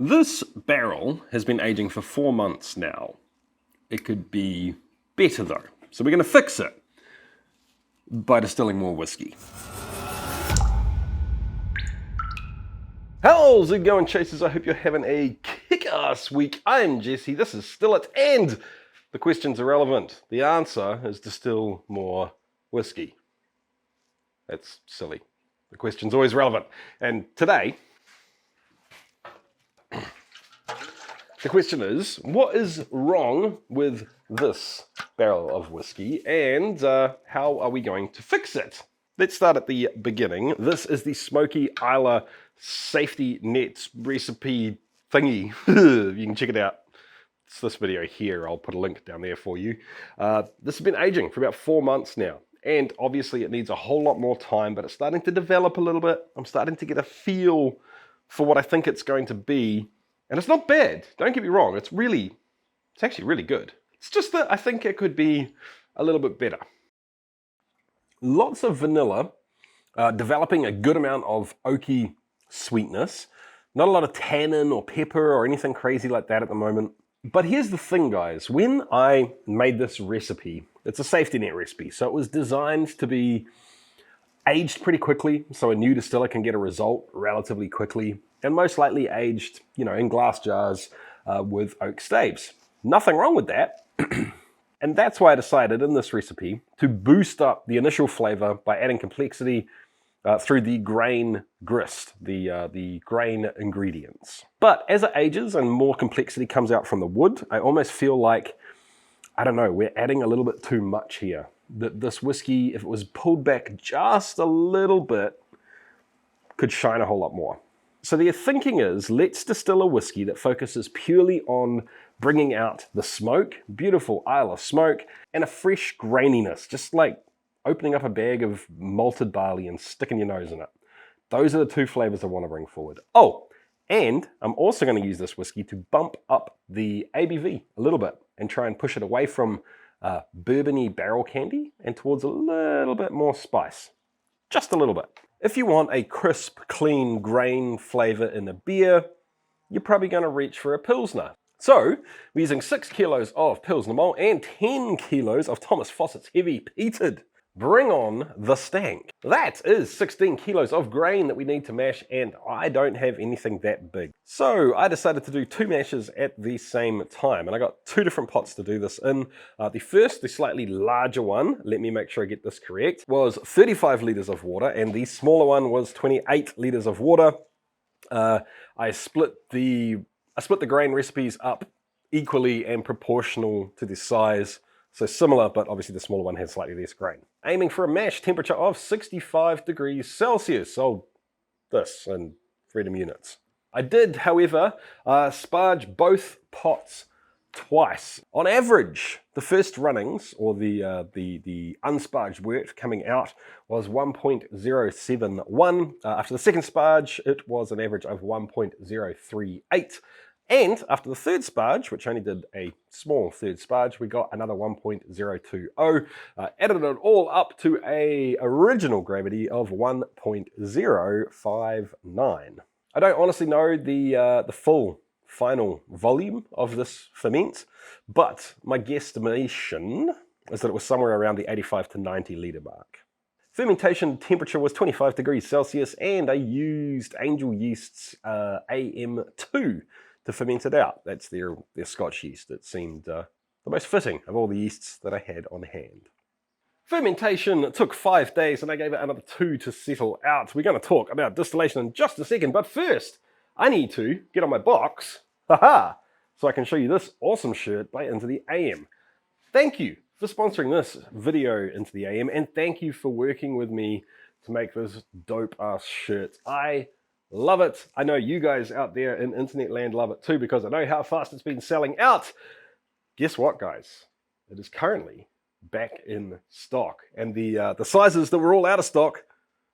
This barrel has been aging for 4 months now. It could be better though. So we're going to fix it by distilling more whiskey. How's it going, chasers? I hope you're having a kick-ass week. I'm Jesse, this is Still It, and the question's irrelevant. The answer is distill more whiskey. That's silly. The question's always relevant. And today, the question is, what is wrong with this barrel of whiskey, and how are we going to fix it? Let's start at the beginning. This is the Smoky Isla safety net recipe thingy. You can check it out. It's this video here. I'll put a link down there for you. This has been aging for about 4 months now, and obviously it needs a whole lot more time, but it's starting to develop a little bit. I'm starting to get a feel for what I think it's going to be. And it's not bad, don't get me wrong, it's actually really good. It's just that I think it could be a little bit better. Lots of vanilla, developing a good amount of oaky sweetness. Not a lot of tannin or pepper or anything crazy like that at the moment. But here's the thing, guys. When I made this recipe, it's a safety net recipe, so it was designed to be aged pretty quickly, so a new distiller can get a result relatively quickly, and most likely aged, in glass jars with oak staves. Nothing wrong with that. And that's why I decided in this recipe to boost up the initial flavor by adding complexity through the grain grist, the grain ingredients. But as it ages and more complexity comes out from the wood, I almost feel like, I don't know, we're adding a little bit too much here. That this whiskey, if it was pulled back just a little bit, could shine a whole lot more. So the thinking is, let's distill a whiskey that focuses purely on bringing out the smoke, beautiful Isla smoke, and a fresh graininess, just like opening up a bag of malted barley and sticking your nose in it. Those are the two flavors I want to bring forward. Oh, and I'm also going to use this whiskey to bump up the ABV a little bit and try and push it away from bourbony barrel candy and towards a little bit more spice. Just a little bit. If you want a crisp, clean grain flavor in a beer, you're probably going to reach for a Pilsner. So, we're using 6 kilos of Pilsner malt and 10 kilos of Thomas Fawcett's Heavy Peated. Bring on the stank. That is 16 kilos of grain that we need to mash, and I don't have anything that big. So I decided to do 2 mashes at the same time, and I got 2 different pots to do this in. The first, the slightly larger one, let me make sure I get this correct, was 35 liters of water, and the smaller one was 28 liters of water. I split the grain recipes up equally and proportional to the size. So similar, but obviously the smaller one has slightly less grain. Aiming for a mash temperature of 65 degrees Celsius. So this in freedom units. I did, however, sparge both pots twice. On average, the first runnings, or the unsparged wort coming out, was 1.071. After the second sparge, it was an average of 1.038. And after the third sparge, which only did a small third sparge, we got another 1.020. Added it all up to a original gravity of 1.059. I don't honestly know the full final volume of this ferment, but my guesstimation is that it was somewhere around the 85 to 90 litre mark. Fermentation temperature was 25 degrees Celsius, and I used Angel Yeast's AM2 to ferment it out. That's their Scotch yeast. It seemed the most fitting of all the yeasts that I had on hand. Fermentation took 5 days, and I gave it another 2 to settle out. We're going to talk about distillation in just a second, but first, I need to get on my box, so I can show you this awesome shirt by Into the AM. Thank you for sponsoring this video, Into the AM, and thank you for working with me to make this dope-ass shirt. I love it. I know you guys out there in internet land love it too, because I know how fast it's been selling out. Guess what, guys? It is currently back in stock, and the sizes that were all out of stock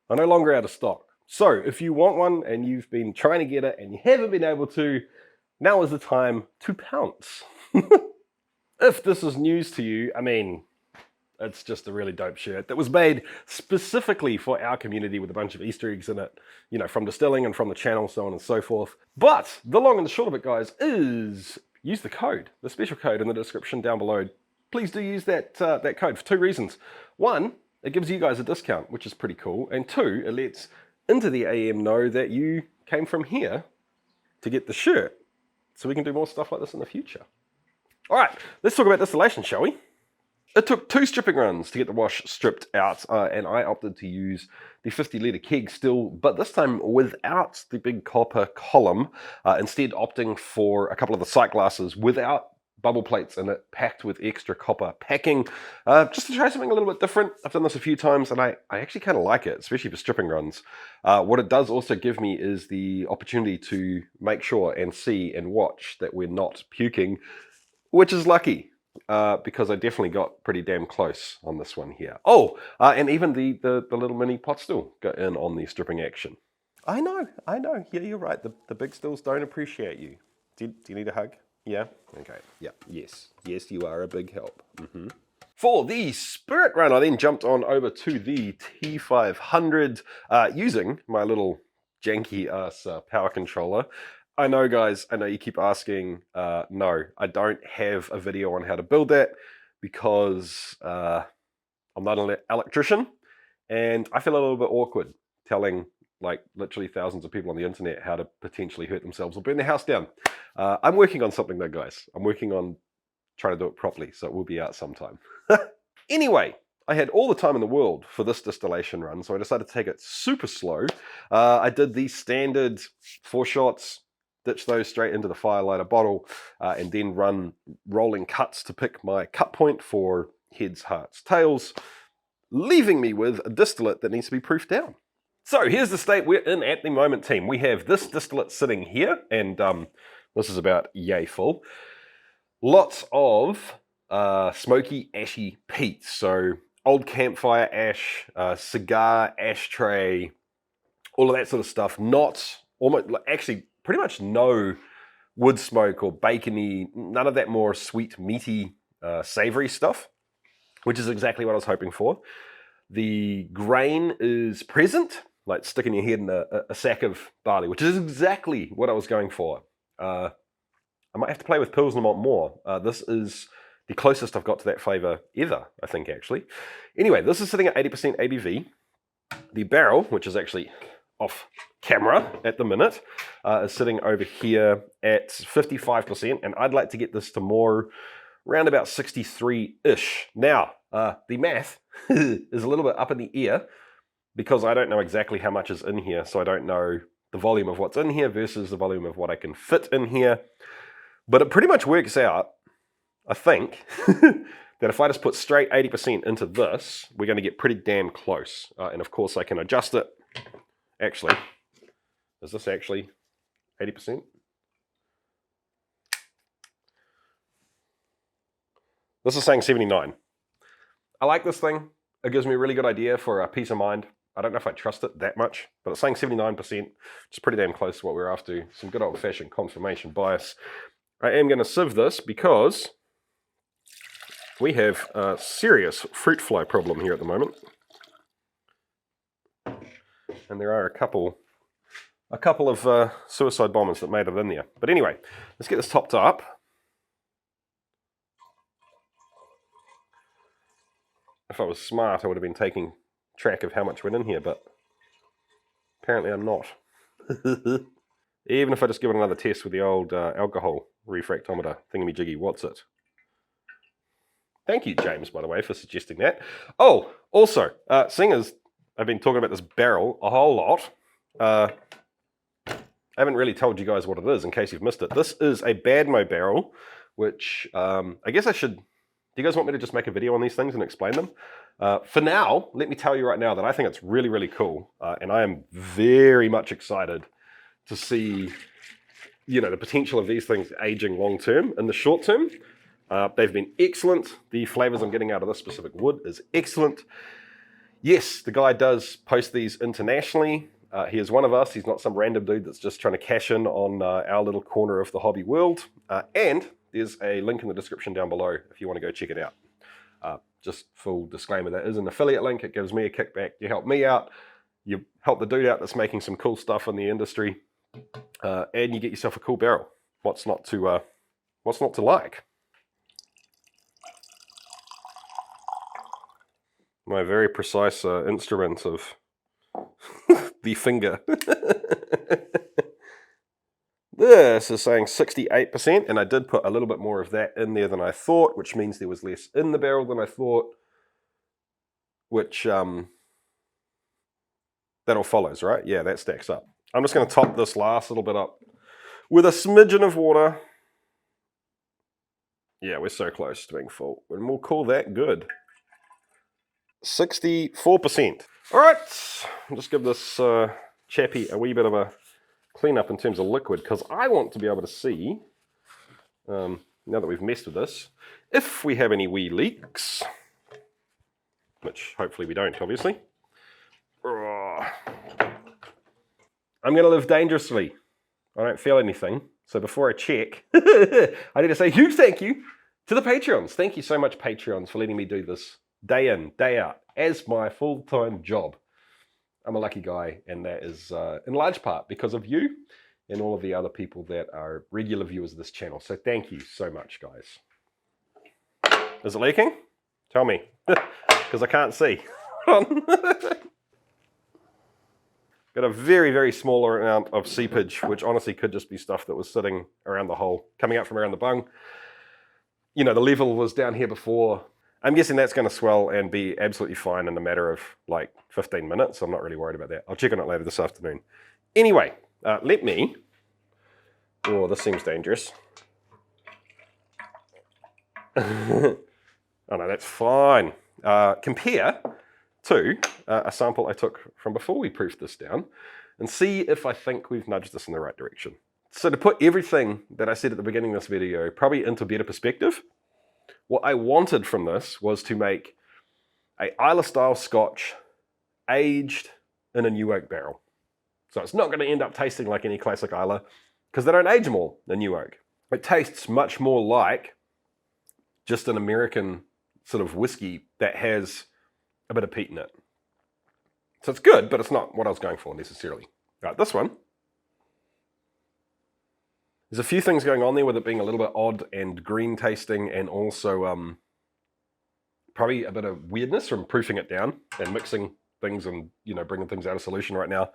are no longer out of stock. So if you want one and you've been trying to get it and you haven't been able to, now is the time to pounce. If this is news to you, I mean, It's just a really dope shirt that was made specifically for our community with a bunch of Easter eggs in it, you know, from distilling and from the channel, so on and so forth. But the long and the short of it, guys, is use the code, the special code in the description down below. Please do use that, that code for 2 reasons. 1, it gives you guys a discount, which is pretty cool. And 2, it lets Into the AM know that you came from here to get the shirt. So we can do more stuff like this in the future. All right, let's talk about distillation, shall we? It took 2 stripping runs to get the wash stripped out, and I opted to use the 50-litre keg still, but this time without the big copper column, instead opting for a couple of the sight glasses without bubble plates in it, packed with extra copper packing, just to try something a little bit different. I've done this a few times, and I actually kind of like it, especially for stripping runs. What it does also give me is the opportunity to make sure and see and watch that we're not puking, which is lucky. Because I definitely got pretty damn close on this one here. Oh, and even the little mini pot still got in on the stripping action. I know. Yeah, you're right. The big stills don't appreciate you. Do you need a hug? Yeah? Okay. Yeah. Yes, you are a big help. For the Spirit run, I then jumped on over to the T500 using my little janky ass power controller. I know, guys, I know you keep asking. No, I don't have a video on how to build that because I'm not an electrician, and I feel a little bit awkward telling like literally thousands of people on the internet how to potentially hurt themselves or burn their house down. I'm working on something though, guys. I'm working on trying to do it properly, so it will be out sometime. Anyway, I had all the time in the world for this distillation run, so I decided to take it super slow. I did the standard 4 shots, ditch those straight into the firelighter bottle, and then run rolling cuts to pick my cut point for heads, hearts, tails, leaving me with a distillate that needs to be proofed down. So here's the state we're in at the moment, team. We have this distillate sitting here, and this is about yay full. Lots of smoky, ashy peat. So old campfire ash, cigar ashtray, all of that sort of stuff. Actually, pretty much no wood smoke or bacony, none of that more sweet, meaty, savory stuff, which is exactly what I was hoping for. The grain is present, like sticking your head in a sack of barley, which is exactly what I was going for. I might have to play with Pilsner Malt more. This is the closest I've got to that flavor ever, I think, actually. Anyway, this is sitting at 80% ABV. The barrel, which is actually off camera at the minute, is sitting over here at 55%, and I'd like to get this to more around about 63-ish. Now, the math is a little bit up in the air because I don't know exactly how much is in here, so I don't know the volume of what's in here versus the volume of what I can fit in here. But it pretty much works out, I think, that if I just put straight 80% into this, we're going to get pretty damn close. And of course, I can adjust it. Actually, is this actually 80%? This is saying 79. I like this thing. It gives me a really good idea for a peace of mind. I don't know if I trust it that much, but it's saying 79%, which is pretty damn close to what we're after. Some good old-fashioned confirmation bias. I am going to sieve this because we have a serious fruit fly problem here at the moment. And there are a couple of suicide bombers that made it in there. But anyway, let's get this topped up. If I was smart, I would have been taking track of how much went in here, but apparently I'm not. Even if I just give it another test with the old alcohol refractometer thingamajiggy, what's it? Thank you, James, by the way, for suggesting that. Oh, also, seeing as I've been talking about this barrel a whole lot, I haven't really told you guys what it is in case you've missed it. This is a Badmo barrel, which I guess I should... Do you guys want me to just make a video on these things and explain them? For now, let me tell you right now that I think it's really, really cool. And I am very much excited to see, you know, the potential of these things aging long term. In the short term, they've been excellent. The flavors I'm getting out of this specific wood is excellent. Yes, the guy does post these internationally. He is one of us. He's not some random dude that's just trying to cash in on our little corner of the hobby world. And there's a link in the description down below if you want to go check it out. Just full disclaimer, that is an affiliate link. It gives me a kickback. You help me out. You help the dude out that's making some cool stuff in the industry. And you get yourself a cool barrel. What's not to like? My very precise instrument of the finger. This is saying 68%, and I did put a little bit more of that in there than I thought, which means there was less in the barrel than I thought, which that all follows, right? Yeah, that stacks up. I'm just going to top this last little bit up with a smidgen of water. Yeah, we're so close to being full, and we'll call that good. 64%. All right, I'll just give this chappy a wee bit of a clean up in terms of liquid, because I want to be able to see, now that we've messed with this, if we have any wee leaks, which hopefully we don't, obviously. I'm going to live dangerously. I don't feel anything, so before I check, I need to say huge thank you to the Patreons. Thank you so much, Patreons, for letting me do this day in, day out, as my full-time job. I'm a lucky guy, and that is in large part because of you and all of the other people that are regular viewers of this channel. So thank you so much, guys. Is it leaking? Tell me, because I can't see. Got a very, very small amount of seepage, which honestly could just be stuff that was sitting around the hole, coming out from around the bung. You know, the level was down here before. I'm guessing that's going to swell and be absolutely fine in a matter of like 15 minutes. I'm not really worried about that. I'll check on it later this afternoon. Anyway, let me... Oh, this seems dangerous. Oh no, that's fine. Compare to a sample I took from before we proofed this down and see if I think we've nudged this in the right direction. So to put everything that I said at the beginning of this video probably into better perspective, what I wanted from this was to make a Islay style Scotch aged in a new oak barrel. So it's not going to end up tasting like any classic Islay because they don't age them all in new oak. It tastes much more like just an American sort of whiskey that has a bit of peat in it. So it's good, but it's not what I was going for necessarily. Right, this one. There's a few things going on there with it being a little bit odd and green tasting, and also probably a bit of weirdness from proofing it down and mixing things and, you know, bringing things out of solution right now.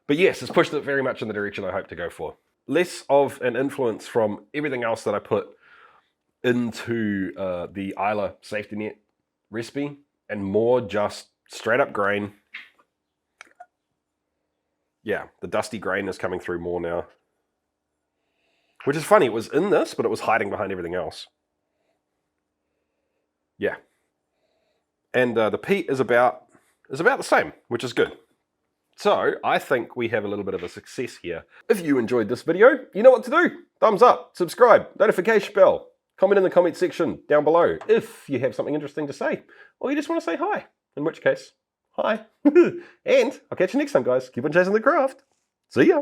But yes, it's pushed it very much in the direction I hope to go for. Less of an influence from everything else that I put into the Islay safety net recipe, and more just straight up grain. Yeah, the dusty grain is coming through more now. Which is funny, it was in this, but it was hiding behind everything else. Yeah. And the peat is about the same, which is good. So, I think we have a little bit of a success here. If you enjoyed this video, you know what to do. Thumbs up, subscribe, notification bell, comment in the comment section down below if you have something interesting to say, or you just want to say hi, in which case, hi. And I'll catch you next time, guys. Keep on chasing the craft. See ya.